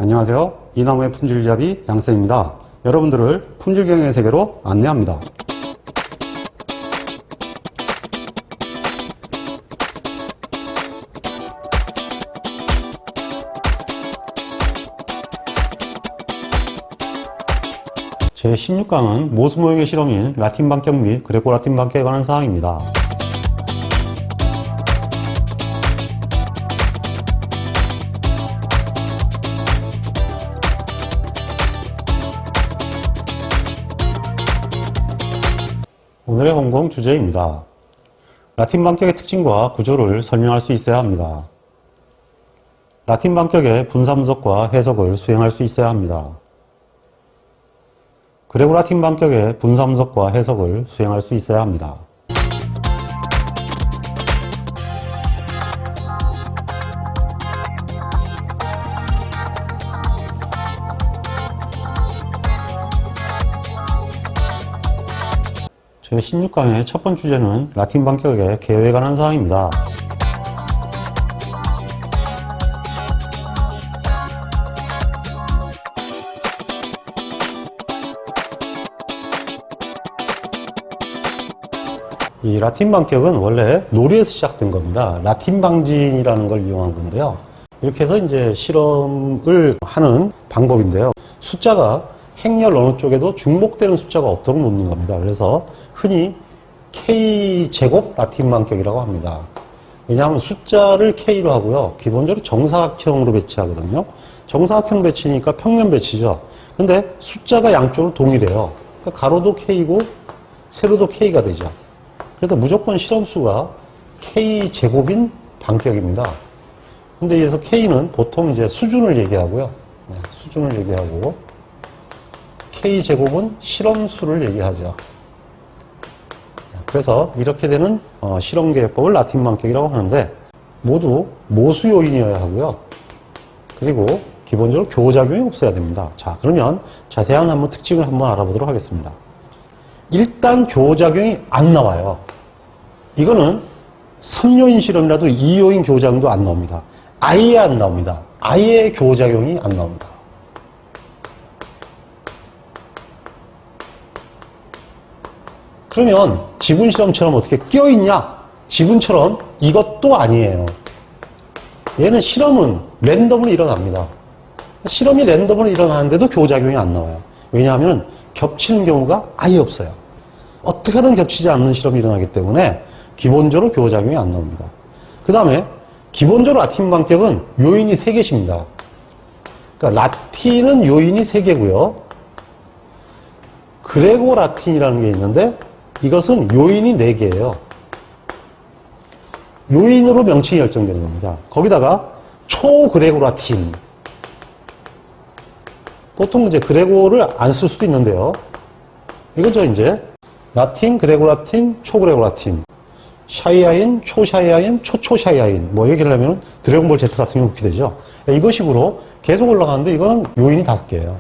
안녕하세요. 이나무의 품질잡이 양쌤입니다. 여러분들을 품질경영의 세계로 안내합니다. 제16강은 모수모형의 실험인 라틴 반격 및 그레고 라틴 반격에 관한 사항입니다. 오늘의 공공 주제입니다. 라틴 반격의 특징과 구조를 설명할 수 있어야 합니다. 라틴 반격의 분사분석과 해석을 수행할 수 있어야 합니다. 그레고 라틴 반격의 분사분석과 해석을 수행할 수 있어야 합니다. 제16강의 첫 번째 주제는 라틴 반격의 개요에 관한 사항입니다. 이 라틴 반격은 원래 놀이에서 시작된 겁니다. 라틴 방진이라는 걸 이용한 건데요. 이렇게 해서 이제 실험을 하는 방법인데요. 숫자가 행렬 어느 쪽에도 중복되는 숫자가 없도록 놓는 겁니다. 그래서 흔히 K제곱 라틴 반격이라고 합니다. 왜냐하면 숫자를 K로 하고요. 기본적으로 정사각형으로 배치하거든요. 정사각형 배치니까 평면 배치죠. 근데 숫자가 양쪽으로 동일해요. 그러니까 가로도 K고 세로도 K가 되죠. 그래서 무조건 실험수가 K제곱인 반격입니다. 근데 여기서 K는 보통 이제 수준을 얘기하고요. 수준을 얘기하고 K제곱은 실험수를 얘기하죠. 그래서 이렇게 되는 실험계획법을 라틴 반격이라고 하는데 모두 모수 요인이어야 하고요. 그리고 기본적으로 교호작용이 없어야 됩니다. 자, 그러면 자세한 한번 특징을 한번 알아보도록 하겠습니다. 일단 교호작용이 안 나와요. 이거는 3요인 실험이라도 2요인 교호작용도 안 나옵니다. 아예 안 나옵니다. 아예 교호작용이 안 나옵니다. 그러면 지분 실험처럼 어떻게 끼어있냐? 지분처럼 이것도 아니에요. 얘는 실험은 랜덤으로 일어납니다. 실험이 랜덤으로 일어나는데도 교호작용이 안 나와요. 왜냐하면 겹치는 경우가 아예 없어요. 어떻게든 겹치지 않는 실험이 일어나기 때문에 기본적으로 교호작용이 안 나옵니다. 그 다음에 기본적으로 라틴 반격은 요인이 3개십니다. 그러니까 라틴은 요인이 3개고요. 그레고 라틴이라는 게 있는데 이것은 요인이 4개예요. 요인으로 명칭이 결정되는 겁니다. 거기다가 초그레고 라틴. 보통 이제 그레고를 안 쓸 수도 있는데요. 이거죠, 이제. 라틴, 그레고 라틴, 초그레고 라틴. 샤이아인, 초샤이아인, 초초샤이아인. 뭐 이렇게 하려면 드래곤볼 Z 같은 경우 그렇게 되죠. 이것식으로 계속 올라가는데 이건 요인이 5개예요.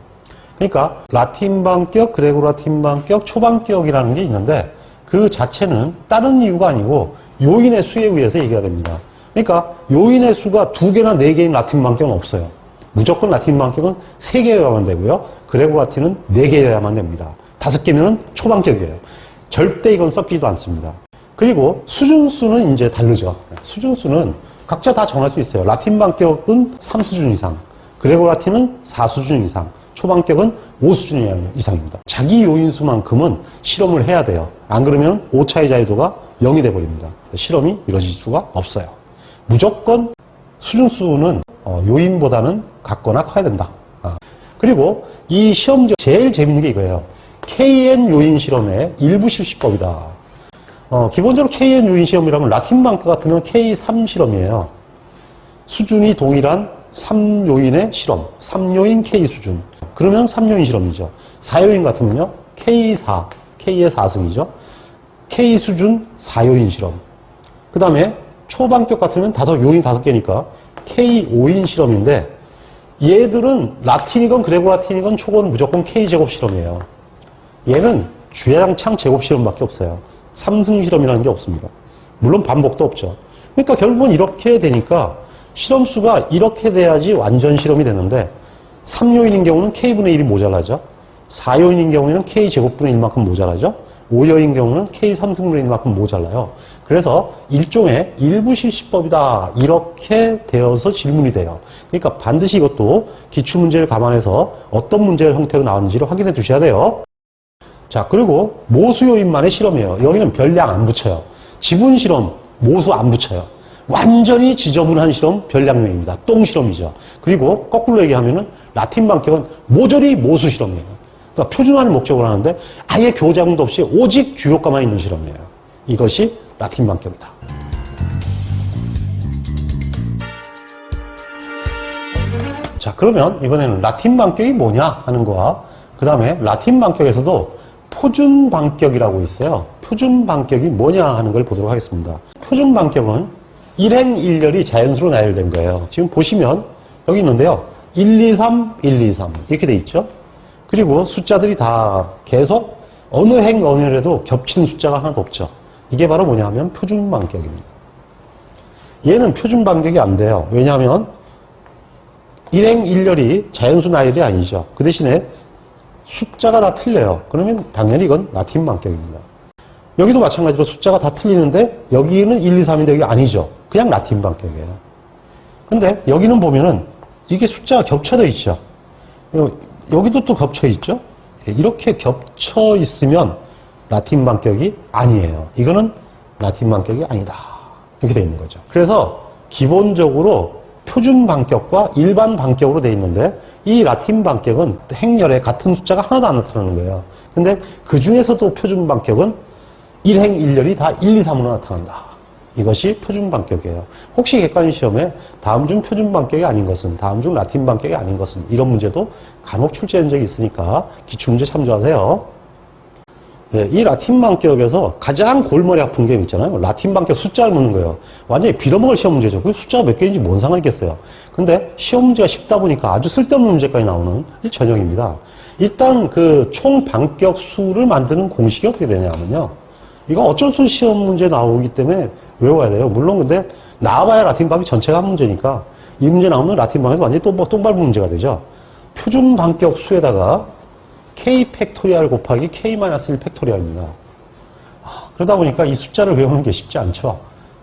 그러니까 라틴 반격, 그레고 라틴 반격, 초반격이라는 게 있는데 그 자체는 다른 이유가 아니고 요인의 수에 의해서 얘기가 됩니다. 그러니까 요인의 수가 2개나 4개인 라틴 반격은 없어요. 무조건 라틴 반격은 3개여야만 되고요. 그레고 라틴은 4개여야만 됩니다. 5개면은 초반격이에요. 절대 이건 섞이지도 않습니다. 그리고 수준수는 이제 다르죠. 수준수는 각자 다 정할 수 있어요. 라틴 반격은 3수준 이상, 그레고 라틴은 4수준 이상, 초반격은 5수준 이상입니다. 자기 요인수만큼은 실험을 해야 돼요. 안 그러면 오차의 자유도가 0이 돼버립니다. 실험이 이루어질 수가 없어요. 무조건 수준수는 요인보다는 같거나 커야 된다. 그리고 이 시험 제일 재밌는 게 이거예요. KN 요인 실험의 일부 실시법이다. 기본적으로 KN 요인 시험이라면 라틴 반격 같으면 K3 실험이에요. 수준이 동일한 3요인의 실험. 3요인 K 수준. 그러면 3요인 실험이죠. 4요인 같으면요. K4. K의 4승이죠. K 수준 4요인 실험. 그 다음에 초반격 같으면 요인이 5개니까 K5인 실험인데 얘들은 라틴이건 그레고 라틴이건 초건 무조건 K제곱 실험이에요. 얘는 주야장창 제곱 실험밖에 없어요. 3승 실험이라는 게 없습니다. 물론 반복도 없죠. 그러니까 결국은 이렇게 되니까 실험수가 이렇게 돼야지 완전 실험이 되는데 3요인인 경우는 K분의 1이 모자라죠. 4요인인 경우에는 K제곱분의 1만큼 모자라죠. 5요인 경우는 K3승분의 1만큼 모자라요. 그래서 일종의 일부실시법이다. 이렇게 되어서 질문이 돼요. 그러니까 반드시 이것도 기출문제를 감안해서 어떤 문제 형태로 나왔는지를 확인해 두셔야 돼요. 자, 그리고 모수요인만의 실험이에요. 여기는 별량 안 붙여요. 지분 실험, 모수 안 붙여요. 완전히 지저분한 실험, 별량요인입니다. 똥 실험이죠. 그리고 거꾸로 얘기하면은 라틴 반격은 모조리 모수 실험이에요. 그러니까 표준화를 목적으로 하는데 아예 교장도 없이 오직 주요가만 있는 실험이에요. 이것이 라틴 반격이다. 자, 그러면 이번에는 라틴 반격이 뭐냐 하는 거와 그 다음에 라틴 반격에서도 표준 반격이라고 있어요. 표준 반격이 뭐냐 하는 걸 보도록 하겠습니다. 표준 반격은 일행일렬이 자연수로 나열된 거예요. 지금 보시면 여기 있는데요. 1, 2, 3, 1, 2, 3 이렇게 돼 있죠. 그리고 숫자들이 다 계속 어느 행 어느 렬에도 겹친 숫자가 하나도 없죠. 이게 바로 뭐냐면 표준 반격입니다. 얘는 표준 반격이 안 돼요. 왜냐하면 일행일렬이 자연수 나열이 아니죠. 그 대신에 숫자가 다 틀려요. 그러면 당연히 이건 라틴 반격입니다. 여기도 마찬가지로 숫자가 다 틀리는데 여기는 1, 2, 3인데 여기 아니죠. 그냥 라틴 반격이에요. 근데 여기는 보면은 이게 숫자가 겹쳐져 있죠. 여기도 또 겹쳐 있죠. 이렇게 겹쳐 있으면 라틴 반격이 아니에요. 이거는 라틴 반격이 아니다. 이렇게 되어 있는 거죠. 그래서 기본적으로 표준 반격과 일반 반격으로 되어 있는데 이 라틴 반격은 행렬에 같은 숫자가 하나도 안 나타나는 거예요. 근데 그 중에서도 표준 반격은 일행일렬이 다 1, 2, 3으로 나타난다. 이것이 표준 반격이에요. 혹시 객관식 시험에 다음 중 표준 반격이 아닌 것은, 다음 중 라틴 반격이 아닌 것은 이런 문제도 간혹 출제된 적이 있으니까 기출문제 참조하세요. 네, 이 라틴 반격에서 가장 골머리 아픈 게 있잖아요. 라틴 반격 숫자를 묻는 거예요. 완전히 빌어먹을 시험 문제죠. 그 숫자가 몇 개인지 뭔 상관이 있겠어요. 근데 시험 문제가 쉽다 보니까 아주 쓸데없는 문제까지 나오는 이 전형입니다. 일단 그 총 반격 수를 만드는 공식이 어떻게 되냐면요. 이거 어쩔 수 없이 시험 문제 나오기 때문에 외워야 돼요. 물론 근데 나와봐야 라틴 반격 전체가 한 문제니까 이 문제 나오면 라틴 반격이 완전히 똥밟은 문제가 되죠. 표준 반격 수에다가 k 팩토리얼 곱하기 k-1 팩토리얼입니다. 그러다 보니까 이 숫자를 외우는 게 쉽지 않죠.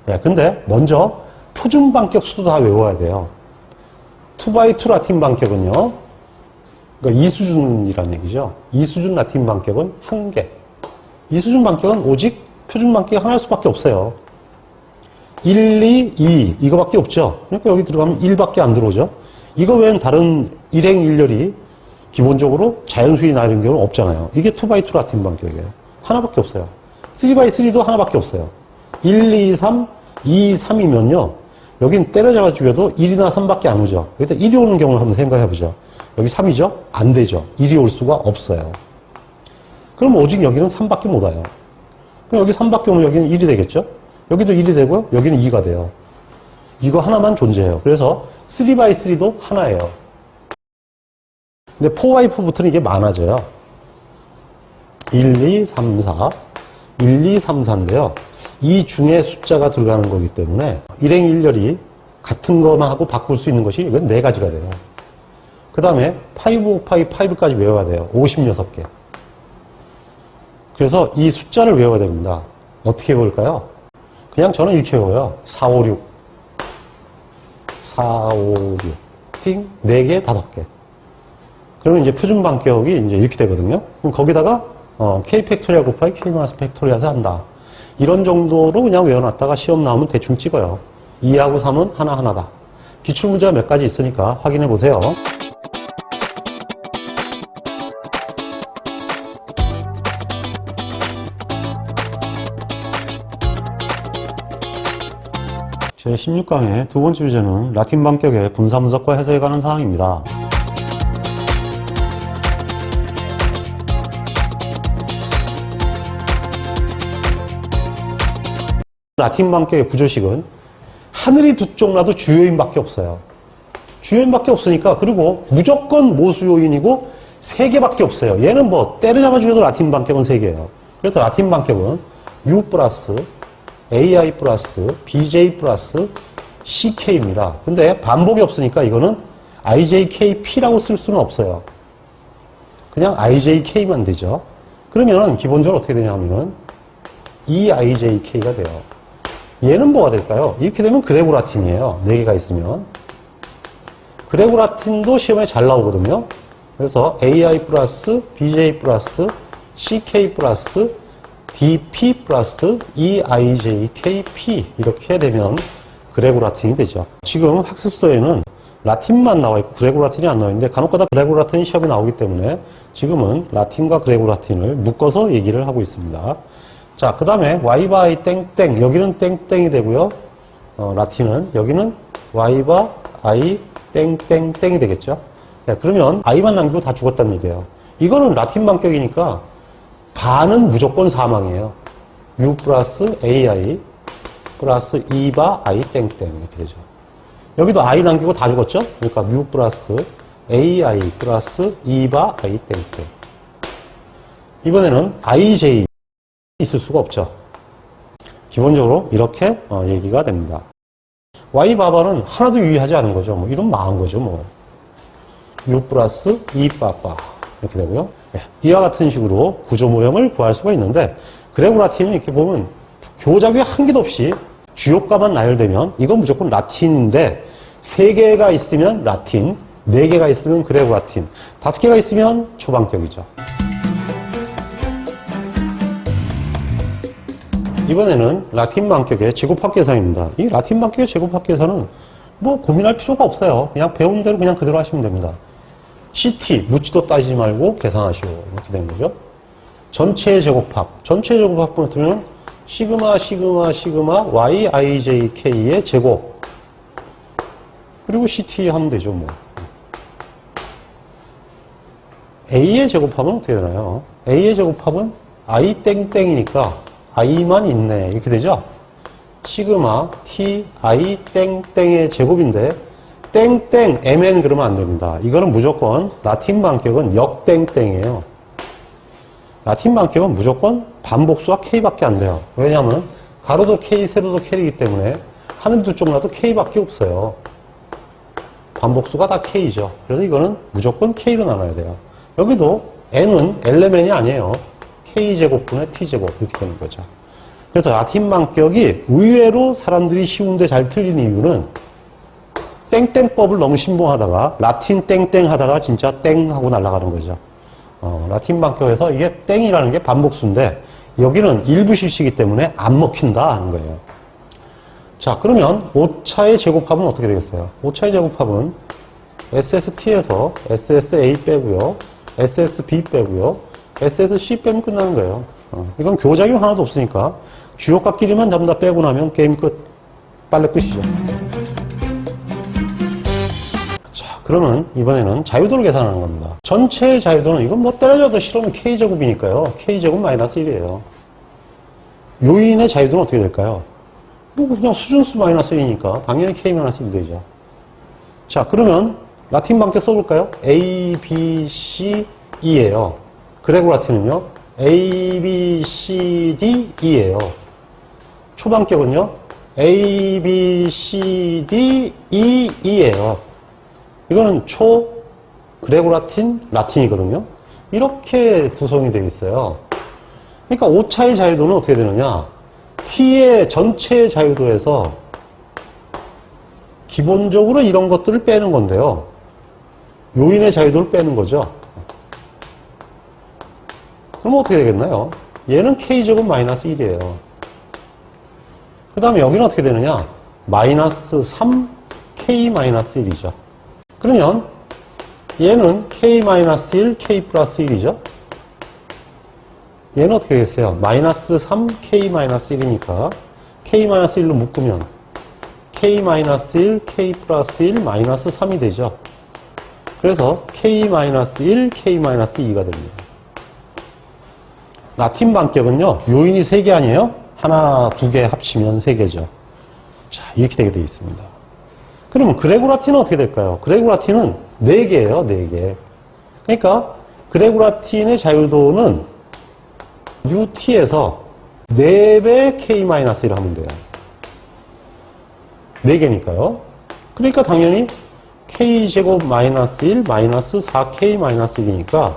예, 근데 먼저 표준 반격 수도 다 외워야 돼요. 2x2 라틴 반격은요. 그러니까 2수준이라는 얘기죠. 2수준 라틴 반격은 1개. 2수준 반격은 오직 표준 반격이 하나일 수밖에 없어요. 1, 2, 2 이거밖에 없죠. 그러니까 여기 들어가면 1밖에 안 들어오죠. 이거 외엔 다른 일행일렬이 기본적으로 자연수이 나는 경우는 없잖아요. 이게 2x2 라틴 반격이에요. 하나밖에 없어요. 3x3도 하나밖에 없어요. 1, 2, 3, 2, 3이면요. 여긴 때려잡아 죽여도 1이나 3밖에 안 오죠. 여기다 1이 오는 경우를 한번 생각해보죠. 여기 3이죠? 안 되죠. 1이 올 수가 없어요. 그럼 오직 여기는 3밖에 못 와요. 그럼 여기 3밖에 오면 여기는 1이 되겠죠? 여기도 1이 되고요. 여기는 2가 돼요. 이거 하나만 존재해요. 그래서 3x3도 하나예요. 근데 4x4부터는 이게 많아져요. 1, 2, 3, 4, 1, 2, 3, 4인데요. 이 중에 숫자가 들어가는 거기 때문에 일행일렬이 같은 것만 하고 바꿀 수 있는 것이 이건 4가지가 돼요. 그 다음에 5 곱하기 5까지 외워야 돼요. 56개. 그래서 이 숫자를 외워야 됩니다. 어떻게 외울까요? 그냥 저는 이렇게 외워요. 4, 5, 6. 4, 5, 6. 띵. 4개, 5개. 그러면 이제 표준 반격이 이제 이렇게 되거든요. 그럼 거기다가, K 팩토리얼 곱하기 K 마이너스 팩토리얼에서 한다. 이런 정도로 그냥 외워놨다가 시험 나오면 대충 찍어요. 2하고 3은 하나하나다. 기출문제가 몇 가지 있으니까 확인해 보세요. 제 16강의 두 번째 주제는 라틴 반격의 분사 분석과 해석에 관한 사항입니다. 라틴 반격의 구조식은 하늘이 두 쪽 나도 주요인밖에 없어요. 주요인밖에 없으니까 그리고 무조건 모수요인이고 3개밖에 없어요. 얘는 뭐 때려잡아 죽여도 라틴 반격은 3개예요. 그래서 라틴 반격은 U 플러스 AI 플러스 BJ 플러스 CK입니다. 근데 반복이 없으니까 이거는 IJKP라고 쓸 수는 없어요. 그냥 IJK만 되죠. 그러면 기본적으로 어떻게 되냐면은 EIJK가 돼요. 얘는 뭐가 될까요? 이렇게 되면 그레고라틴이에요. 4개가 있으면. 그레고라틴도 시험에 잘 나오거든요. 그래서 AI 플러스 BJ 플러스 CK 플러스 DP 플러스 EIJKP 이렇게 되면 그레고라틴이 되죠. 지금 학습서에는 라틴만 나와 있고 그레고라틴이 안 나와 있는데 간혹가다 그레고라틴이 시험에 나오기 때문에 지금은 라틴과 그레고라틴을 묶어서 얘기를 하고 있습니다. 자, 그 다음에 y 바 i 땡땡 여기는 땡땡이 되고요. 라틴은 여기는 y 바 i 땡땡땡이 되겠죠. 네, 그러면 i만 남기고 다 죽었다는 얘기예요. 이거는 라틴 반격이니까 반은 무조건 사망이에요. u 플러스 ai 플러스 2바 i 땡땡 이렇게 되죠. 여기도 i 남기고 다 죽었죠? 그러니까 u 플러스 ai 플러스 2바 i 땡땡. 이번에는 ij 있을 수가 없죠. 기본적으로 이렇게 얘기가 됩니다. y 바바는 하나도 유의하지 않은 거죠. 뭐 이런 망한 거죠. 뭐 u 플러스 2바바 이렇게 되고요. 네, 이와 같은 식으로 구조 모형을 구할 수가 있는데 그레고라틴은 이렇게 보면 교작위 한 개도 없이 주요가만 나열되면 이건 무조건 라틴인데 3개가 있으면 라틴, 4개가 있으면 그레고라틴, 5개가 있으면 초반격이죠. 이번에는 라틴 반격의 제곱합 계산입니다. 이 라틴 반격의 제곱합 계산은 뭐 고민할 필요가 없어요. 그냥 배운 대로 그냥 그대로 하시면 됩니다. CT, 묻지도 따지지 말고 계산하시오. 이렇게 되는 거죠. 전체의 제곱합. 전체의 제곱합 보면 시그마, 시그마, 시그마, YIJK의 제곱. 그리고 CT 하면 되죠, 뭐. A의 제곱합은 어떻게 되나요? A의 제곱합은 I 땡땡이니까 i만 있네. 이렇게 되죠? 시그마 t i 땡땡의 제곱인데 땡땡 mn 그러면 안 됩니다. 이거는 무조건 라틴 반격은 역땡땡이에요. 라틴 반격은 무조건 반복수가 k밖에 안 돼요. 왜냐하면 가로도 k, 세로도 k이기 때문에 하늘 두 쪽 나도 k밖에 없어요. 반복수가 다 k죠. 그래서 이거는 무조건 k로 나눠야 돼요. 여기도 n은 엘레멘이 아니에요. k제곱분의 t제곱 이렇게 되는 거죠. 그래서 라틴 반격이 의외로 사람들이 쉬운데 잘 틀린 이유는 땡땡법을 너무 신봉하다가 라틴 땡땡 하다가 진짜 땡 하고 날아가는 거죠. 라틴 반격에서 이게 땡이라는 게 반복수인데 여기는 일부 실시이기 때문에 안 먹힌다 하는 거예요. 자, 그러면 5차의 제곱합은 어떻게 되겠어요? 5차의 제곱합은 SST에서 SSA 빼고요. SSB 빼고요. SSC 빼면 끝나는 거예요. 이건 교작용 하나도 없으니까 주요값끼리만 전부 다 빼고 나면 게임 끝. 빨래 끝이죠. 자, 그러면 이번에는 자유도를 계산하는 겁니다. 전체의 자유도는 이건 뭐 때려줘도 싫으면 K제곱이니까요. K제곱 마이너스 1이에요. 요인의 자유도는 어떻게 될까요? 뭐 그냥 수준수 마이너스 1이니까 당연히 K 마이너스 1이 되죠. 자, 그러면 라틴 반격 써볼까요? A, B, C, E예요. 그레고라틴은요, A, B, C, D, E예요. 초반격은요, A, B, C, D, E, E예요. 이거는 초, 그레고라틴, 라틴이거든요. 이렇게 구성이 되어 있어요. 그러니까 5차의 자유도는 어떻게 되느냐? T의 전체 자유도에서 기본적으로 이런 것들을 빼는 건데요. 요인의 자유도를 빼는 거죠. 그럼 어떻게 되겠나요? 얘는 K제곱 마이너스 1이에요. 그 다음에 여기는 어떻게 되느냐? 마이너스 3K 마이너스 1이죠. 그러면 얘는 K 마이너스 1, K 플러스 1이죠. 얘는 어떻게 되겠어요? 마이너스 3K 마이너스 1이니까 K 마이너스 1로 묶으면 K 마이너스 1, K 플러스 1, 마이너스 3이 되죠. 그래서 K 마이너스 1, K 마이너스 2가 됩니다. 라틴 반격은요, 요인이 3개 아니에요? 하나, 2개 합치면 3개죠. 자, 이렇게 되게 되어 있습니다. 그러면 그레고라틴은 어떻게 될까요? 그레고라틴은 4개예요, 4개. 그러니까 그레고라틴의 자유도는 UT에서 4배 K-1을 하면 돼요. 4개니까요. 그러니까 당연히 k제곱 마이너스 1 마이너스 4k 마이너스 1이니까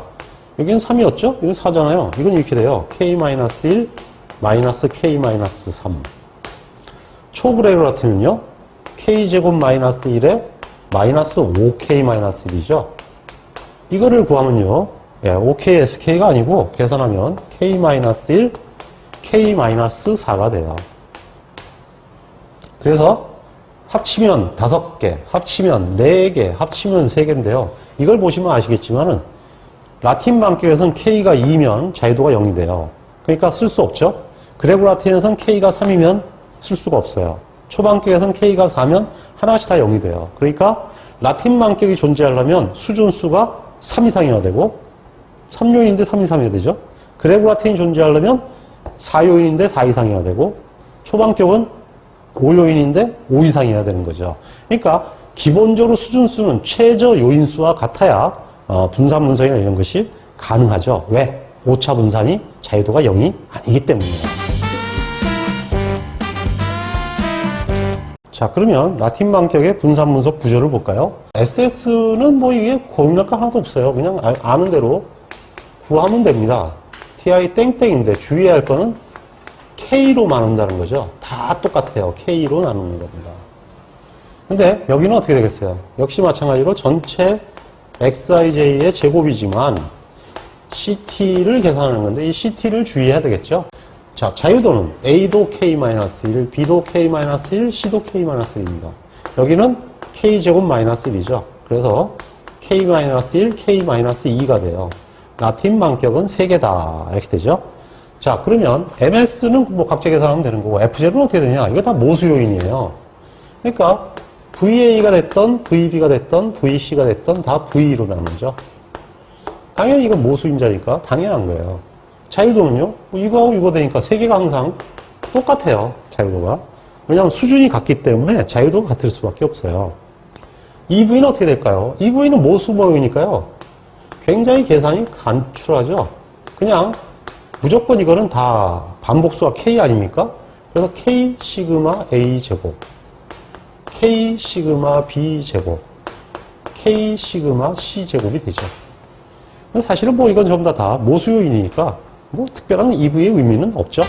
여기는 3이었죠? 이건 4잖아요. 이건 이렇게 돼요. k 마이너스 1 마이너스 k 마이너스 3. 초그레그라틴은요, k제곱 마이너스 1에 마이너스 5k 마이너스 1이죠. 이거를 구하면요, 5k sk가 아니고 계산하면 k 마이너스 1 k 마이너스 4가 돼요. 그래서 합치면 5개, 합치면 4개, 합치면 3개인데요. 이걸 보시면 아시겠지만은 라틴 반격에서는 k가 2면 자유도가 0이 돼요. 그러니까 쓸 수 없죠. 그레고라틴에서는 k가 3이면 쓸 수가 없어요. 초반격에서는 k가 4면 하나씩 다 0이 돼요. 그러니까 라틴 반격이 존재하려면 수준수가 3 이상이어야 되고 3요인인데 3 이상이어야 되죠. 그레고라틴이 존재하려면 4요인인데 4 이상이어야 되고 초반격은 5요인인데 5 이상이어야 되는 거죠. 그러니까 기본적으로 수준수는 최저 요인수와 같아야 분산 분석이나 이런 것이 가능하죠. 왜? 오차 분산이 자유도가 0이 아니기 때문이에요. 자, 그러면 라틴 반격의 분산 분석 구조를 볼까요? SS는 뭐 이게 고민할 거 하나도 없어요. 그냥 아는 대로 구하면 됩니다. TI 땡땡인데 주의해야 할 거는 K로 나눈다는 거죠. 다 똑같아요. K로 나누는 겁니다. 근데 여기는 어떻게 되겠어요? 역시 마찬가지로 전체 XIJ의 제곱이지만 CT를 계산하는 건데 이 CT를 주의해야 되겠죠. 자, 자유도는 A도 K-1, B도 K-1, C도 K-1입니다. 여기는 K제곱 마이너스 1이죠. 그래서 K-1, K-2가 돼요. 라틴 반격은 3개다. 이렇게 되죠. 자, 그러면 MS는 뭐 각자 계산하면 되는 거고 FZ는 어떻게 되냐? 이거 다 모수 요인이에요. 그러니까 VA가 됐던 VB가 됐던 VC가 됐던 다 V로 나누죠. 당연히 이건 모수인자니까 당연한 거예요. 자유도는요, 이거하고 이거 되니까 3개가 항상 똑같아요. 자유도가. 왜냐하면 수준이 같기 때문에 자유도가 같을 수밖에 없어요. EV는 어떻게 될까요? EV는 모수 모형이니까요. 굉장히 계산이 간출하죠. 그냥 무조건 이거는 다 반복수가 K 아닙니까? 그래서 K 시그마 A 제곱, K 시그마 B 제곱, K 시그마 C 제곱이 되죠. 사실은 뭐 이건 전부 다 모수 요인이니까 뭐 특별한 EV의 의미는 없죠.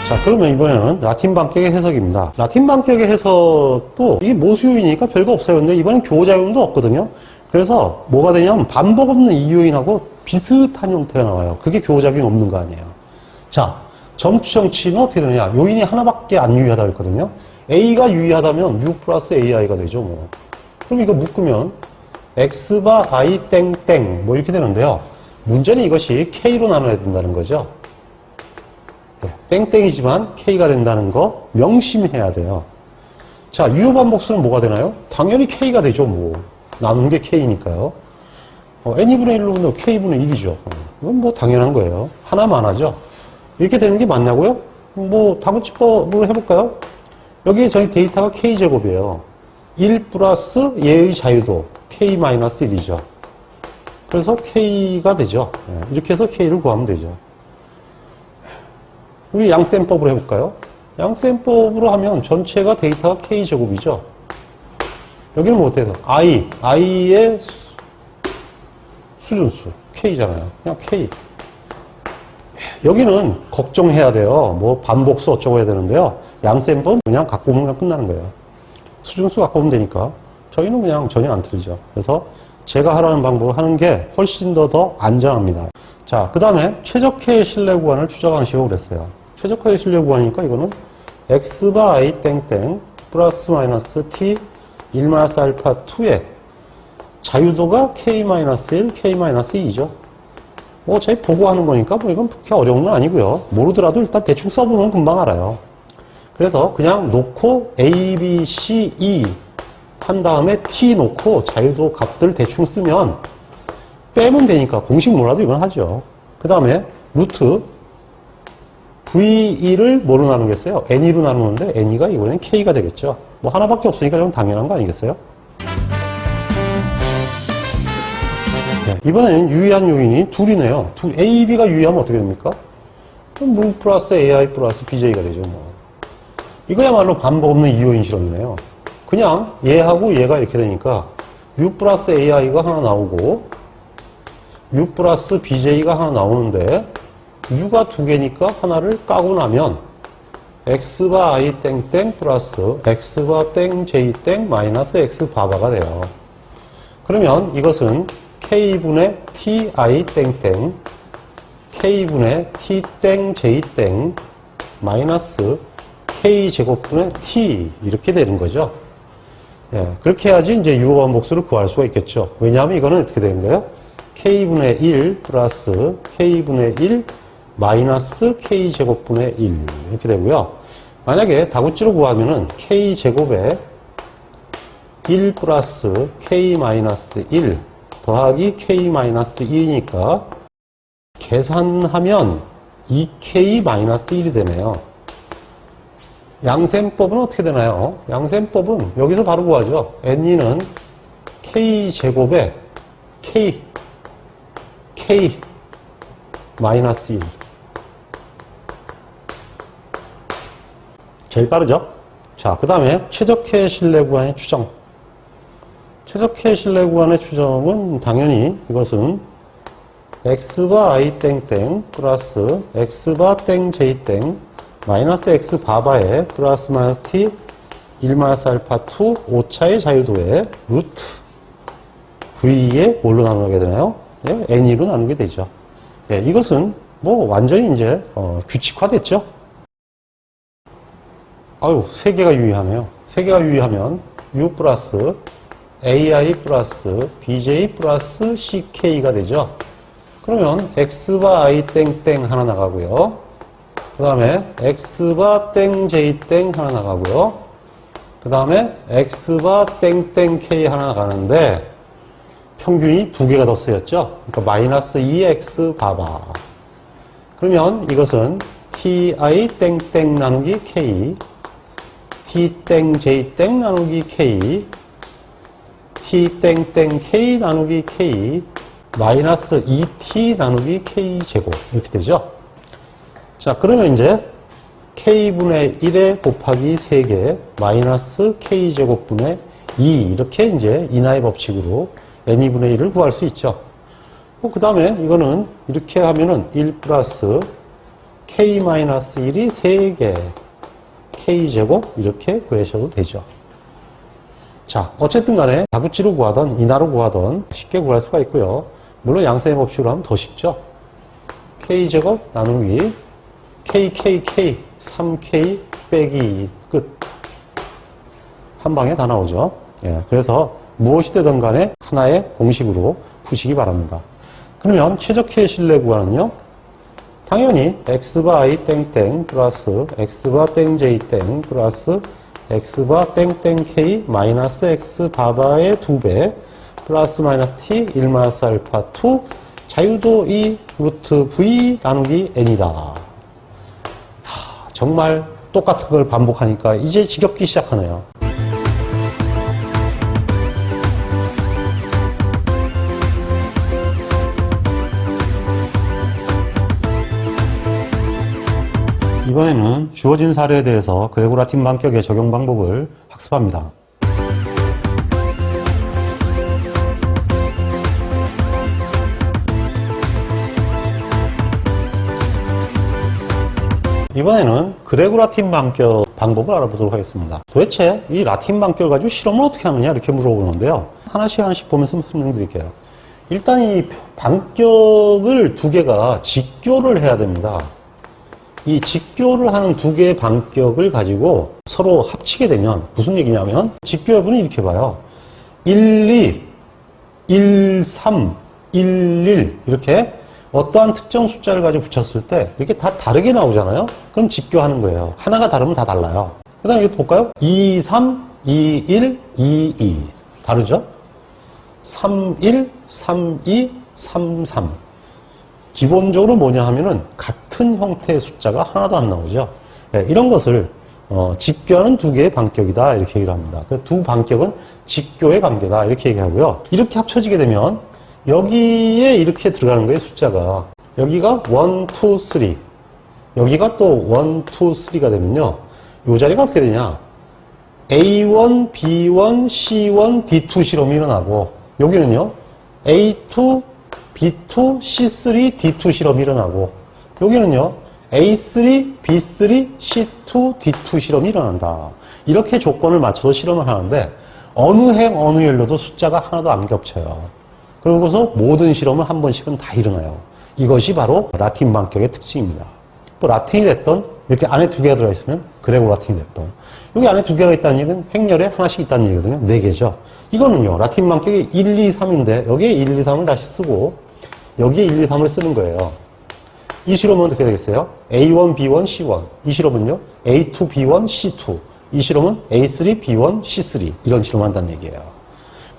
자, 그러면 이번에는 라틴 반격의 해석입니다. 라틴 반격의 해석도 이게 모수 요인이니까 별거 없어요. 근데 이번엔 교자용도 없거든요. 그래서 뭐가 되냐면 반복 없는 이 요인하고 비슷한 형태가 나와요. 그게 교작용이 없는 거 아니에요. 자, 점추정치는 어떻게 되느냐? 요인이 하나밖에 안 유의하다고 했거든요. A가 유의하다면 6 플러스 AI가 되죠. 뭐. 그럼 이거 묶으면 X바 I 땡땡 뭐 이렇게 되는데요. 문제는 이것이 K로 나눠야 된다는 거죠. 땡땡이지만 K가 된다는 거 명심해야 돼요. 자, 유효반복수는 뭐가 되나요? 당연히 K가 되죠. 뭐. 나눈 게 K니까요. N분의 1로 보면 K분의 1이죠. 이건 뭐 당연한 거예요. 하나만 하죠. 이렇게 되는 게 맞냐고요? 뭐 다문치법으로 해볼까요? 여기 저희 데이터가 K제곱이에요. 1 플러스 얘의 자유도 K-1이죠. 그래서 K가 되죠. 이렇게 해서 K를 구하면 되죠. 우리 양셈법으로 해볼까요? 양셈법으로 하면 전체가 데이터가 K제곱이죠. 여기는 뭐 어때요? I의 수준수 K잖아요. 그냥 K. 여기는 걱정해야 돼요. 뭐 반복수 어쩌고 해야 되는데요. 양셈법 그냥 갖고 오면 끝나는 거예요. 수준수 갖고 오면 되니까 저희는 그냥 전혀 안 틀리죠. 그래서 제가 하라는 방법을 하는 게 훨씬 더 안전합니다. 자, 그 다음에 최적화의 신뢰 구간을 추적하는 식으로 그랬어요. 최적화의 신뢰 구간이니까 이거는 X바 I 땡땡 플러스 마이너스 T 1 마이너스 알파 2의 자유도가 K-1, K-2죠. 뭐 저희 보고 하는 거니까 뭐 이건 그렇게 어려운 건 아니고요. 모르더라도 일단 대충 써보면 금방 알아요. 그래서 그냥 놓고 A, B, C, E 한 다음에 T 놓고 자유도 값들 대충 쓰면 빼면 되니까 공식 몰라도 이건 하죠. 그 다음에 루트 V2를 뭐로 나누겠어요? N2로 나누는데 N2가 이번엔 K가 되겠죠. 뭐 하나밖에 없으니까 좀 당연한 거 아니겠어요? 네, 이번엔 유의한 요인이 둘이네요. A, B가 유의하면 어떻게 됩니까? 그럼 플러스 AI 플러스 BJ가 되죠. 뭐. 이거야말로 반복 없는 이요인 실험이네요. 그냥 얘하고 얘가 이렇게 되니까 U 플러스 AI가 하나 나오고 U 플러스 BJ가 하나 나오는데 U가 두 개니까 하나를 까고 나면 X바 I 땡땡 플러스 X바 땡 J 땡 마이너스 X 바바가 돼요. 그러면 이것은 K분의 TI 땡땡 K분의 T 땡 J 땡 마이너스 K제곱분의 T 이렇게 되는 거죠. 예, 그렇게 해야지 이제 유효한 복수를 구할 수가 있겠죠. 왜냐하면 이거는 어떻게 되는 거예요? K분의 1 플러스 K분의 1 마이너스 K제곱분의 1 이렇게 되고요. 만약에 다구치로 구하면은 K제곱에 1 플러스 K 마이너스 1 더하기 K 마이너스 1이니까 계산하면 2K 마이너스 1이 되네요. 양셈법은 어떻게 되나요? 양셈법은 여기서 바로 구하죠. N이는 K제곱에 K 마이너스 1. 제일 빠르죠? 자, 그 다음에 최적의 신뢰 구간의 추정. 최적의 신뢰 구간의 추정은 당연히 이것은 X바 I 땡땡 플러스 X바 땡 J 땡 마이너스 X 바바에 플러스 마이너스 T 1 마이너스 알파 2 오차의 자유도에 루트 V에 뭘로 나누게 되나요? 예, N2로 나누게 되죠. 예, 이것은 뭐 완전히 이제 규칙화됐죠. 아유, 세 개가 유의하네요. 세 개가 유의하면 U 플러스 AI 플러스 BJ 플러스 CK가 되죠. 그러면 X바 I 땡땡 하나 나가고요. 그 다음에 X바 땡 J 땡 하나 나가고요. 그 다음에 X바 땡땡 K 하나 나가는데 평균이 두 개가 더 쓰였죠. 그러니까 마이너스 2X 바바. 그러면 이것은 TI 땡땡 나누기 K T 땡 J 땡 나누기 K T 땡땡 K 나누기 K 마이너스 2T 나누기 K 제곱 이렇게 되죠. 자, 그러면 이제 K분의 1에 곱하기 3개 마이너스 K제곱분의 2 이렇게 이제 인하의 법칙으로 N2분의 1을 구할 수 있죠. 그 다음에 이거는 이렇게 하면은 1 플러스 K 마이너스 1이 3개 K제곱 이렇게 구하셔도 되죠. 자, 어쨌든 간에 다구치로 구하던 인하로 구하던 쉽게 구할 수가 있고요. 물론 양셈의 법칙으로 하면 더 쉽죠. K제곱 나누기 KKK 3K 빼기 2 끝. 한 방에 다 나오죠. 예, 그래서 무엇이 되든 간에 하나의 공식으로 푸시기 바랍니다. 그러면 최적의 신뢰 구간은요. 당연히 X바 I 땡땡 플러스 X바 땡 J 땡 플러스 X바 땡땡 K 마이너스 X 바바의 2배 플러스 마이너스 T 1 마이너스 알파 2 자유도 2 루트 V 나누기 N이다. 정말 똑같은 걸 반복하니까 이제 지겹기 시작하네요. 이번에는 주어진 사례에 대해서 그레고라틴 반격의 적용 방법을 학습합니다. 이번에는 그레고라틴 반격 방법을 알아보도록 하겠습니다. 도대체 이 라틴 반격을 가지고 실험을 어떻게 하느냐 이렇게 물어보는데요. 하나씩 보면서 설명드릴게요. 일단 이 반격을 두 개가 직교를 해야 됩니다. 이 직교를 하는 두 개의 반격을 가지고 서로 합치게 되면 무슨 얘기냐면 직교 여부는 이렇게 봐요. 1, 2, 1, 3, 1, 1 이렇게 어떠한 특정 숫자를 가지고 붙였을 때 이렇게 다 다르게 나오잖아요. 그럼 직교하는 거예요. 하나가 다르면 다 달라요. 그 다음에 이거 볼까요? 2, 3, 2, 1, 2, 2 다르죠? 3, 1, 3, 2, 3, 3 기본적으로 뭐냐 하면은 같은 형태의 숫자가 하나도 안 나오죠. 네, 이런 것을 직교하는 두 개의 반격이다 이렇게 얘기를 합니다. 그 두 반격은 직교의 관계다 이렇게 얘기하고요. 이렇게 합쳐지게 되면 여기에 이렇게 들어가는 거예요. 숫자가 여기가 1, 2, 3 여기가 또 1, 2, 3가 되면요. 이 자리가 어떻게 되냐? A1, B1, C1, D2 실험이 일어나고, 여기는요, A2, B2, C3, D2 실험이 일어나고, 여기는요, A3, B3, C2, D2 실험이 일어난다. 이렇게 조건을 맞춰서 실험을 하는데, 어느 행, 어느 연료도 숫자가 하나도 안 겹쳐요. 그러고서 모든 실험을 한 번씩은 다 일어나요. 이것이 바로 라틴 반격의 특징입니다. 또 라틴이 됐던, 이렇게 안에 두 개가 들어있으면 그레고 라틴이 됐던, 여기 안에 두 개가 있다는 얘기는 행렬에 하나씩 있다는 얘기거든요. 네 개죠. 이거는요, 라틴 반격이 1, 2, 3인데, 여기에 1, 2, 3을 다시 쓰고, 여기에 1, 2, 3을 쓰는 거예요. 이 실험은 어떻게 되겠어요? A1, B1, C1. 이 실험은요, A2, B1, C2. 이 실험은 A3, B1, C3. 이런 실험을 한다는 얘기예요.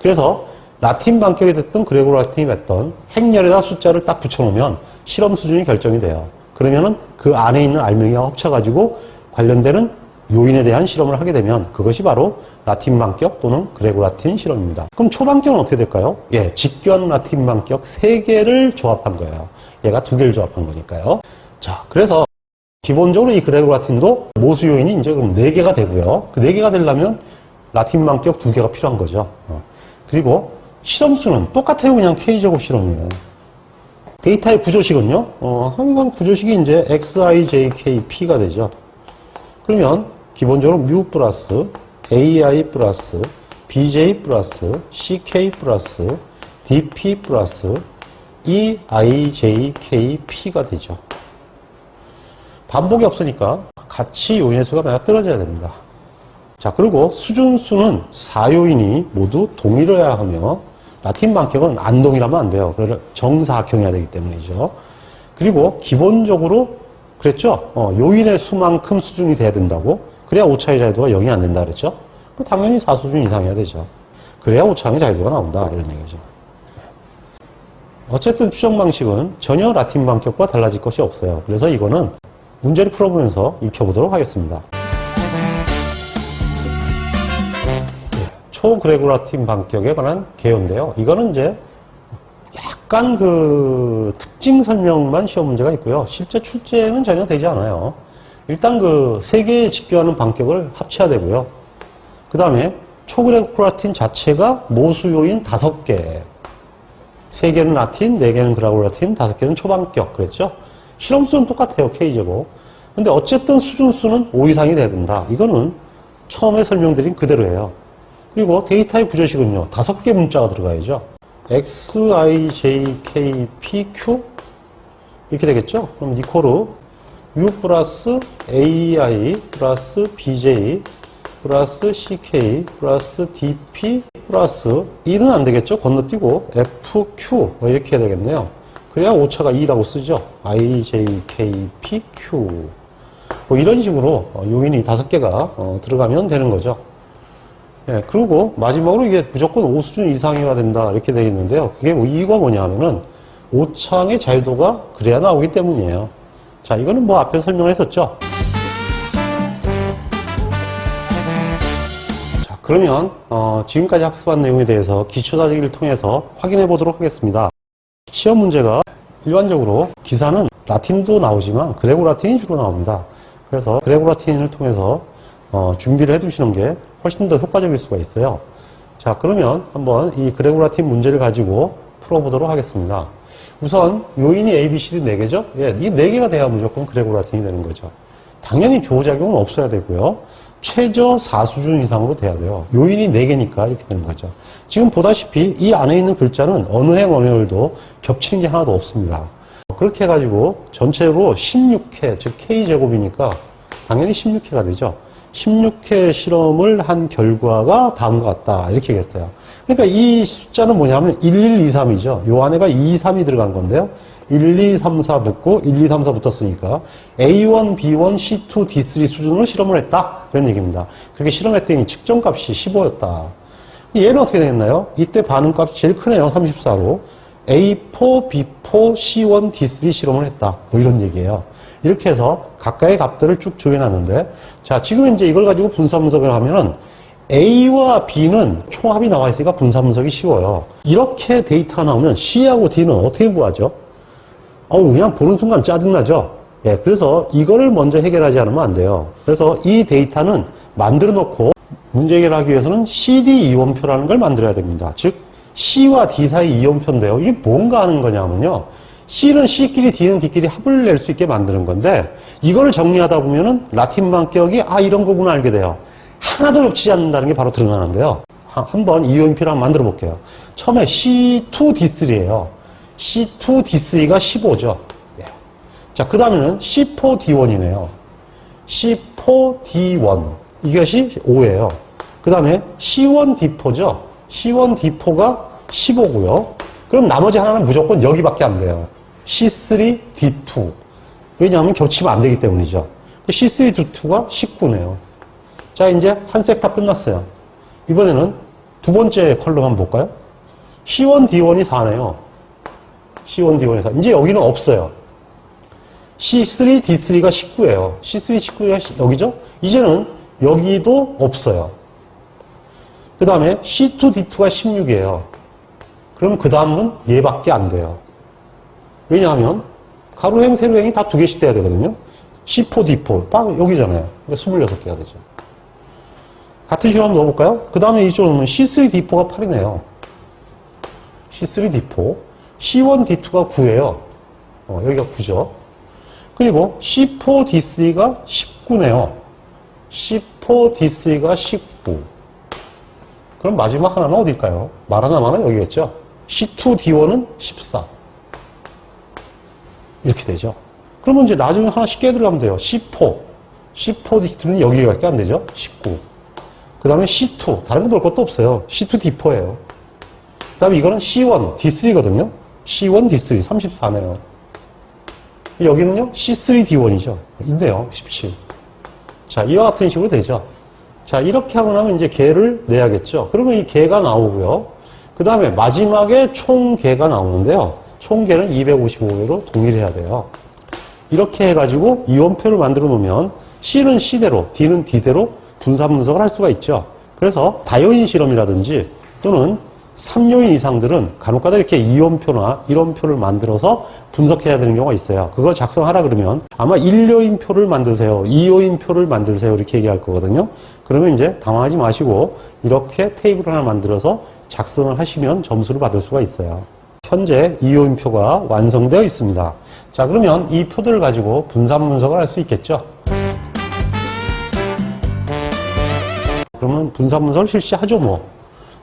그래서 라틴 반격이 됐던 그레고 라틴이 됐던 행렬에다 숫자를 딱 붙여놓으면 실험 수준이 결정이 돼요. 그러면은 그 안에 있는 알맹이와 합쳐가지고 관련되는 요인에 대한 실험을 하게 되면 그것이 바로 라틴 반격 또는 그레고 라틴 실험입니다. 그럼 초반격은 어떻게 될까요? 예, 직교한 라틴 반격 3개를 조합한 거예요. 얘가 2개를 조합한 거니까요. 자, 그래서 기본적으로 이 그레고 라틴도 모수 요인이 이제 그럼 4개가 되고요. 그 4개가 되려면 라틴 반격 2개가 필요한 거죠. 그리고 실험 수는 똑같아요. 그냥 K제곱 실험이에요. 데이터의 구조식은요, 한번 구조식이 이제 XIJKP가 되죠. 그러면 기본적으로 뮤 플러스 AI 플러스 BJ 플러스 CK 플러스 DP 플러스 EIJKP가 되죠. 반복이 없으니까 같이 요인의 수가 만약 떨어져야 됩니다. 자, 그리고 수준수는 4요인이 모두 동일해야 하며 라틴 반격은 안 동일하면 안 돼요. 그래서 정사각형이어야 되기 때문이죠. 그리고 기본적으로 그랬죠? 요인의 수만큼 수준이 돼야 된다고. 그래야 오차의 자유도가 0이 안 된다 그랬죠? 당연히 4수준 이상이어야 되죠. 그래야 오차의 자유도가 나온다 이런 얘기죠. 어쨌든 추정 방식은 전혀 라틴 반격과 달라질 것이 없어요. 그래서 이거는 문제를 풀어보면서 익혀보도록 하겠습니다. 초그레고 라틴 반격에 관한 개요인데요. 이거는 이제 약간 그 특징 설명만 시험 문제가 있고요. 실제 출제는 전혀 되지 않아요. 일단 그 3개의 직교하는 반격을 합쳐야 되고요. 그 다음에 초그레고 라틴 자체가 모수 요인 5개. 3개는 라틴, 4개는 그레고 라틴, 5개는 초반격 그랬죠? 실험수는 똑같아요. K제곱. 근데 어쨌든 수준수는 5 이상이 돼야 된다. 이거는 처음에 설명드린 그대로예요. 그리고 데이터의 구조식은요. 5개 문자가 들어가야죠. XIJKPQ 이렇게 되겠죠? 그럼 이코르 U 플러스 AI 플러스 BJ 플러스 CK 플러스 DP 플러스 E는 안 되겠죠? 건너뛰고 FQ 뭐 이렇게 해야 되겠네요. 그래야 오차가 2라고 쓰죠. IJKPQ 뭐 이런 식으로 요인이 5개가 들어가면 되는 거죠. 예, 그리고 마지막으로 이게 무조건 5수준 이상이어야 된다 이렇게 되어 있는데요. 그게 이유가 뭐냐 하면은 오차의 자유도가 그래야 나오기 때문이에요. 자, 이거는 뭐 앞에 설명을 했었죠. 자, 그러면 지금까지 학습한 내용에 대해서 기초다지기를 통해서 확인해 보도록 하겠습니다. 시험 문제가 일반적으로 기사는 라틴도 나오지만 그레고 라틴이 주로 나옵니다. 그래서 그레고 라틴을 통해서 준비를 해 두시는 게 훨씬 더 효과적일 수가 있어요. 자, 그러면 한번 이 그레고 라틴 문제를 가지고 풀어보도록 하겠습니다. 우선 요인이 A, B, C, D 4개죠? 예, 이 4개가 돼야 무조건 그레고 라틴이 되는 거죠. 당연히 교호작용은 없어야 되고요. 최저 4수준 이상으로 돼야 돼요. 요인이 4개니까 이렇게 되는 거죠. 지금 보다시피 이 안에 있는 글자는 어느 행 어느 열도 겹치는 게 하나도 없습니다. 그렇게 해가지고 전체로 16회, 즉 K제곱이니까 당연히 16회가 되죠. 16회 실험을 한 결과가 다음과 같다. 이렇게 얘기했어요. 그러니까 이 숫자는 뭐냐면 1, 1, 2, 3이죠. 요 안에가 2, 3이 들어간 건데요. 1, 2, 3, 4 붙고 1, 2, 3, 4 붙었으니까 A1, B1, C2, D3 수준으로 실험을 했다. 그런 얘기입니다. 그렇게 실험했더니 측정값이 15였다. 얘는 어떻게 되겠나요? 이때 반응값이 제일 크네요. 34로. A4, B4, C1, D3 실험을 했다. 뭐 이런 얘기예요. 이렇게 해서 각각의 값들을 쭉 정해놨는데, 자, 지금 이제 이걸 가지고 분사 분석을 하면은 A와 B는 총합이 나와 있으니까 분사 분석이 쉬워요. 이렇게 데이터가 나오면 C하고 D는 어떻게 구하죠? 그냥 보는 순간 짜증나죠? 예, 그래서 이거를 먼저 해결하지 않으면 안 돼요. 그래서 이 데이터는 만들어 놓고 문제 해결하기 위해서는 CD 이원표라는 걸 만들어야 됩니다. 즉 C와 D 사이 이원표인데요. 이게 뭔가 하는 거냐면요. C는 C끼리, D는 D끼리 합을 낼 수 있게 만드는 건데 이걸 정리하다 보면은 라틴 반격이 이런 거구나 알게 돼요. 하나도 겹치지 않는다는 게 바로 드러나는데요. 한번 이온표를 한번 만들어 볼게요. 처음에 C2D3예요. C2D3가 15죠. 예. 자, 그 다음에는 C4D1이네요. C4D1. 이것이 5예요. 그 다음에 C1D4죠. C1D4가 15고요. 그럼 나머지 하나는 무조건 여기밖에 안 돼요. C3D2. 왜냐하면 겹치면 안 되기 때문이죠. C3D2가 19네요. 자, 이제 한 색 다 끝났어요. 이번에는 두 번째 컬럼 한번 볼까요? C1D1이 4네요. C1D1이 4. 이제 여기는 없어요. C3D3가 19예요. C3, 19가 여기죠? 이제는 여기도 없어요. 그 다음에 C2D2가 16이에요. 그럼 그 다음은 얘밖에 안 돼요. 왜냐하면 가로행, 세로행이 다 두 개씩 돼야 되거든요. C4D4, 바로 여기잖아요. 그러니까 26개가 되죠. 같은 식으로 한번 넣어볼까요? 그 다음에 이쪽으로 넣으면 C3D4가 8이네요. C3D4. C1D2가 9예요. 여기가 9죠. 그리고 C4D3가 19네요. C4D3가 19. 그럼 마지막 하나는 어딜까요? 말 하나만은 여기겠죠. C2D1은 14. 이렇게 되죠. 그러면 이제 나중에 하나씩 깨들어가면 돼요. C4. C4D2는 여기밖에 안 되죠. 19. 그 다음에 C2. 다른 거 볼 것도 없어요. C2D4예요. 그 다음에 이거는 C1, D3거든요. C1, D3, 34네요. 여기는요, C3D1이죠. 있네요. 17. 자, 이와 같은 식으로 되죠. 자, 이렇게 하고 나면 이제 개를 내야겠죠. 그러면 이 개가 나오고요. 그 다음에 마지막에 총 개가 나오는데요. 총 개는 255개로 동일해야 돼요. 이렇게 해가지고 이원표를 만들어 놓으면 C는 C대로, D는 D대로 분산 분석을 할 수가 있죠. 그래서 다요인 실험이라든지 또는 3요인 이상들은 간혹가다 이렇게 이원표나 이론표를 만들어서 분석해야 되는 경우가 있어요. 그걸 작성하라 그러면 아마 1요인표를 만드세요. 2요인표를 만드세요. 이렇게 얘기할 거거든요. 그러면 이제 당황하지 마시고 이렇게 테이블 하나 만들어서 작성을 하시면 점수를 받을 수가 있어요. 현재 2요인표가 완성되어 있습니다. 자, 그러면 이 표들을 가지고 분산 분석을 할 수 있겠죠. 그러면 분산 분석을 실시하죠, 뭐.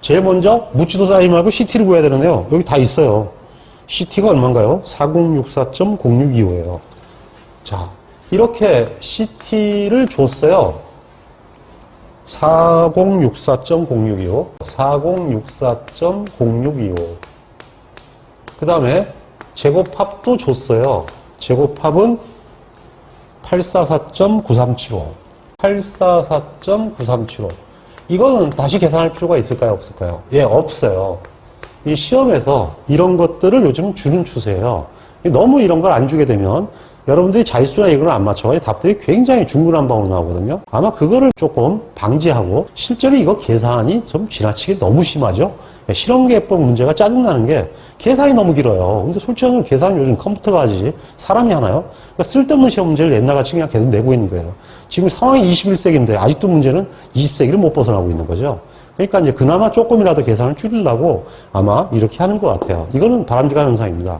제일 먼저 묻지도 쌓이지 말고 CT를 구해야 되는데요. 여기 다 있어요. CT가 얼마인가요? 4064.0625예요. 자, 이렇게 CT를 줬어요. 4064.0625, 4064.0625. 그 다음에 제곱합도 줬어요. 제곱합은 844.9375. 844.9375. 이거는 다시 계산할 필요가 있을까요? 없을까요? 예, 없어요. 이 시험에서 이런 것들을 요즘 주는 추세예요. 너무 이런 걸 안 주게 되면 여러분들이 자릿수나 이걸 안 맞춰 답들이 굉장히 중구난방으로 나오거든요. 아마 그거를 조금 방지하고 실제로 이거 계산이 좀 지나치게 너무 심하죠. 실험계법 문제가 짜증나는 게 계산이 너무 길어요. 근데 솔직히 계산 요즘 컴퓨터가 하지 사람이 하나요? 그러니까 쓸데없는 시험 문제를 옛날같이 그냥 계속 내고 있는 거예요. 지금 상황이 21세기인데 아직도 문제는 20세기를 못 벗어나고 있는 거죠. 그러니까 이제 그나마 조금이라도 계산을 줄이려고 아마 이렇게 하는 것 같아요. 이거는 바람직한 현상입니다.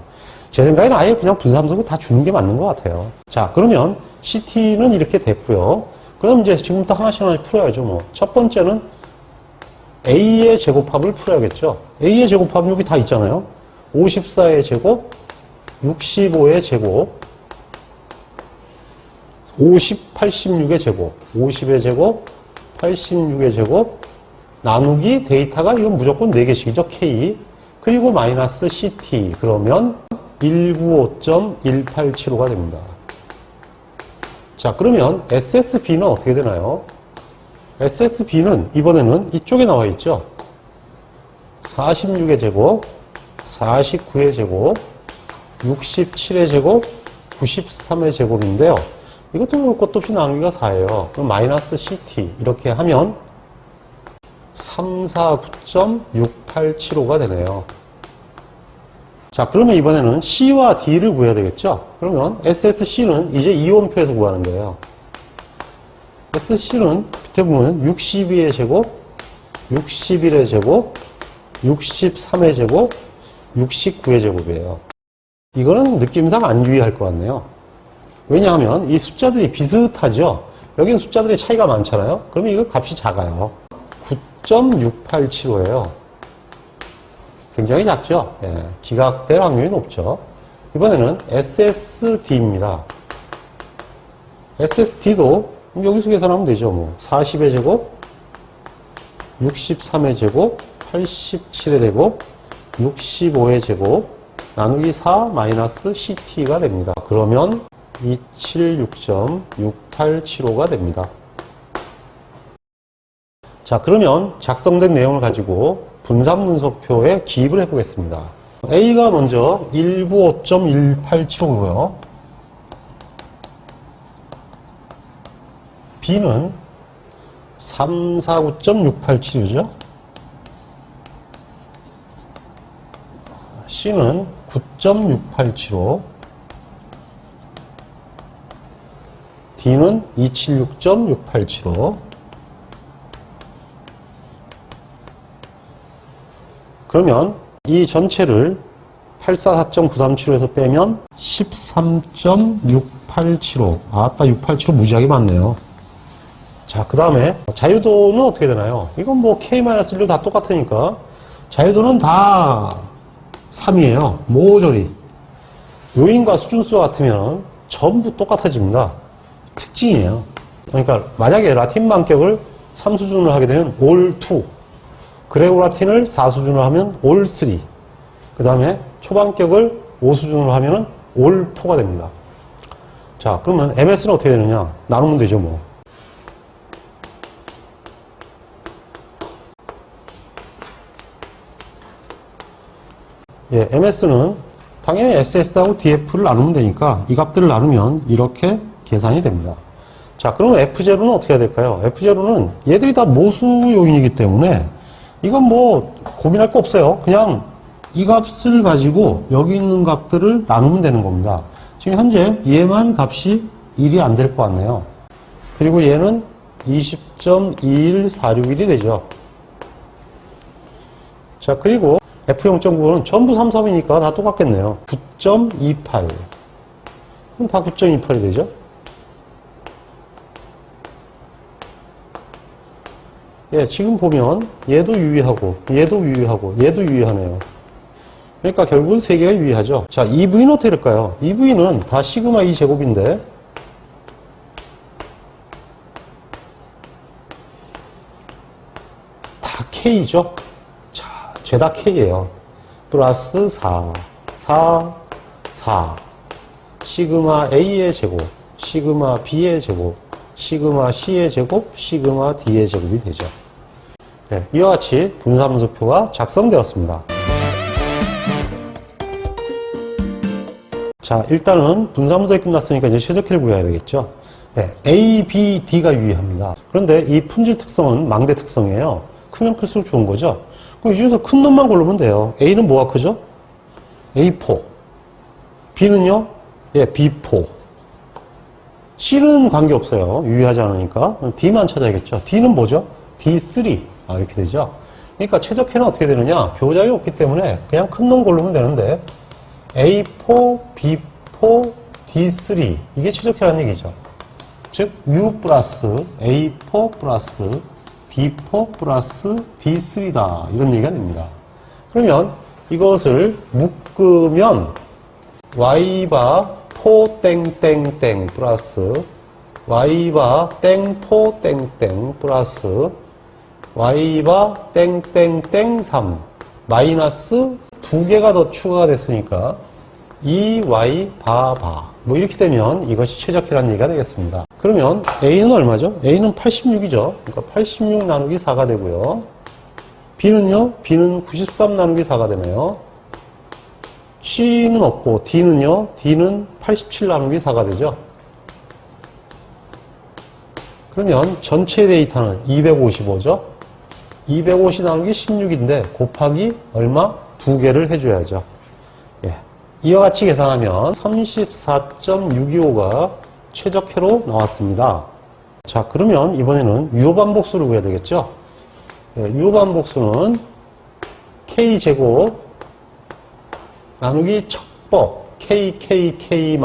제 생각에는 아예 그냥 분산분석을 다 주는 게 맞는 것 같아요. 자, 그러면 CT는 이렇게 됐고요. 그럼 이제 지금부터 하나씩 풀어야죠, 뭐. 첫 번째는 A의 제곱합을 풀어야겠죠. A의 제곱합은 여기 다 있잖아요. 54의 제곱, 65의 제곱, 50, 86의 제곱, 50의 제곱, 86의 제곱, 나누기 데이터가 이건 무조건 4개씩이죠. K. 그리고 마이너스 CT. 그러면 195.1875가 됩니다. 자, 그러면 SSB는 어떻게 되나요? SSB는 이번에는 이쪽에 나와 있죠. 46의 제곱, 49의 제곱, 67의 제곱, 93의 제곱인데요. 이것도 볼 것도 없이 나누기가 4예요. 그럼 마이너스 CT 이렇게 하면 349.687호가 되네요. 자, 그러면 이번에는 C와 D를 구해야 되겠죠? 그러면 SSC는 이제 이온표에서 구하는 거예요. SC는 밑에 보면 62의 제곱, 61의 제곱, 63의 제곱, 69의 제곱이에요. 이거는 느낌상 안 유의할 것 같네요. 왜냐하면 이 숫자들이 비슷하죠? 여기는 숫자들의 차이가 많잖아요? 그러면 이거 값이 작아요. 9.687호예요. 굉장히 작죠? 예, 기각될 확률이 높죠. 이번에는 SSD입니다. SSD도 여기서 계산하면 되죠. 뭐 40의 제곱, 63의 제곱, 87의 제곱, 65의 제곱 나누기 4 마이너스 CT가 됩니다. 그러면 276.6875가 됩니다. 자, 그러면 작성된 내용을 가지고 분산분소표에 기입을 해보겠습니다. A가 먼저 195.1875고요. B는 349.687이죠. C는 9.687호, D는 276.687호. 그러면 이 전체를 844.937호에서 빼면 13.687호. 아따, 687호 무지하게 많네요. 자, 그 다음에 자유도는 어떻게 되나요? 이건 뭐 K-1로 다 똑같으니까 자유도는 다 3이에요. 모조리. 요인과 수준수와 같으면 전부 똑같아집니다. 특징이에요. 그러니까 만약에 라틴 반격을 3수준으로 하게 되면 올 2, 그레고 라틴을 4수준으로 하면 올 3, 그 다음에 초반격을 5수준으로 하면 올 4가 됩니다. 자, 그러면 MS는 어떻게 되느냐? 나누면 되죠, 뭐. 예, MS는 당연히 SS하고 DF를 나누면 되니까 이 값들을 나누면 이렇게 계산이 됩니다. 자, 그러면 F0는 어떻게 해야 될까요? F0는 얘들이 다 모수 요인이기 때문에 이건 뭐 고민할 거 없어요. 그냥 이 값을 가지고 여기 있는 값들을 나누면 되는 겁니다. 지금 현재 얘만 값이 1이 안 될 것 같네요. 그리고 얘는 20.21461이 되죠. 자, 그리고 F0.95는 전부 3, 3이니까 다 똑같겠네요. 9.28. 그럼 다 9.28이 되죠? 예, 지금 보면 얘도 유의하고, 얘도 유의하고, 얘도 유의하네요. 그러니까 결국은 3개가 유의하죠. 자, EV는 어떻게 될까요? EV는 다 시그마 2 제곱인데, 다 K죠? 자, 죄다 K예요. 플러스 4, 4, 4. 시그마 A의 제곱, 시그마 B의 제곱, 시그마 C의 제곱, 시그마 D의 제곱이 되죠. 네, 이와 같이 분산분소표가 작성되었습니다. 자, 일단은 분산분석이 끝났으니까 이제 최적키를 구해야 되겠죠. 네, A, B, D가 유의합니다. 그런데 이 품질 특성은 망대 특성이에요. 크면 클수록 좋은 거죠. 그럼 이 중에서 큰 놈만 고르면 돼요. A는 뭐가 크죠? A4. B는요? 예, B4. C는 관계없어요. 유의하지 않으니까. D만 찾아야겠죠. D는 뭐죠? D3. 아, 이렇게 되죠. 그러니까 최적해는 어떻게 되느냐? 교작이 없기 때문에 그냥 큰 놈 고르면 되는데 A4, B4, D3 이게 최적해라는 얘기죠. 즉 U 플러스 A4 플러스 B4 플러스 D3다 이런 얘기가 됩니다. 그러면 이것을 묶으면 Y바 4 땡땡땡 플러스 Y바 땡4 땡땡 플러스 Y바 땡땡땡 3 마이너스 2개가 더 추가가 됐으니까 2Y 바바 뭐 이렇게 되면 이것이 최적희라는 얘기가 되겠습니다. 그러면 A는 얼마죠? A는 86이죠. 그러니까 86 나누기 4가 되고요. B는요? B는 93 나누기 4가 되네요. C는 없고 D는요? D는 87 나누기 4가 되죠. 그러면 전체 데이터는 255죠. 250 나누기 16인데 곱하기 얼마? 2개를 해줘야죠. 예, 이와 같이 계산하면 34.625가 최적회로 나왔습니다. 자, 그러면 이번에는 유효반복수를 구해야 되겠죠? 유효반복수는 k제곱 나누기 척법 kkk-2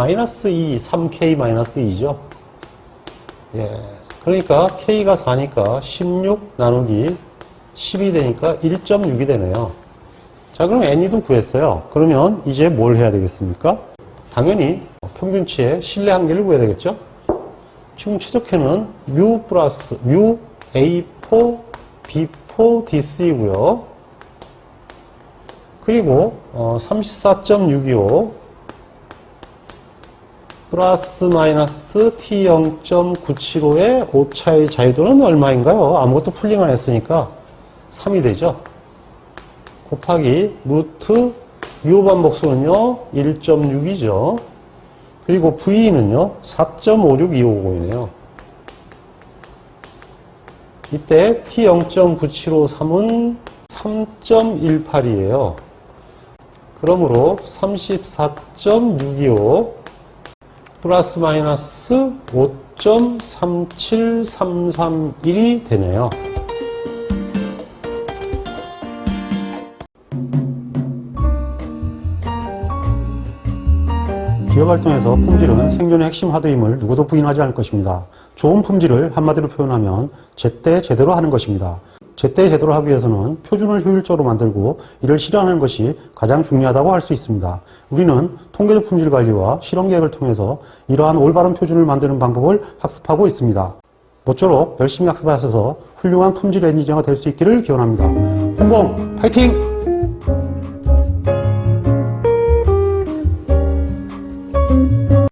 3k-2죠. 예, 그러니까 k가 4니까 16 나누기 10이 되니까 1.6이 되네요. 자, 그럼 n이도 구했어요. 그러면 이제 뭘 해야 되겠습니까? 당연히 평균치의 실내 한계를 구해야 되겠죠? 지금 최적회는 mu 플러스 mu a4 b4 dc이고요. 그리고 34.625 플러스 마이너스 t0.975의 오차의 자유도는 얼마인가요? 아무것도 풀링 안 했으니까 3이 되죠. 곱하기 루트 유효반복수는요 1.6이죠. 그리고 V는요 4.56250이네요. 이때 t0.9753은 3.18이에요. 그러므로 34.625 플러스 마이너스 5.37331이 되네요. 기업활동에서 품질은 생존의 핵심 하드임을 누구도 부인하지 않을 것입니다. 좋은 품질을 한마디로 표현하면 제때 제대로 하는 것입니다. 제때 제대로 하기 위해서는 표준을 효율적으로 만들고 이를 실현하는 것이 가장 중요하다고 할 수 있습니다. 우리는 통계적 품질 관리와 실험 계획을 통해서 이러한 올바른 표준을 만드는 방법을 학습하고 있습니다. 모쪼록 열심히 학습하셔서 훌륭한 품질 엔지니어가 될 수 있기를 기원합니다. 홍봉 파이팅!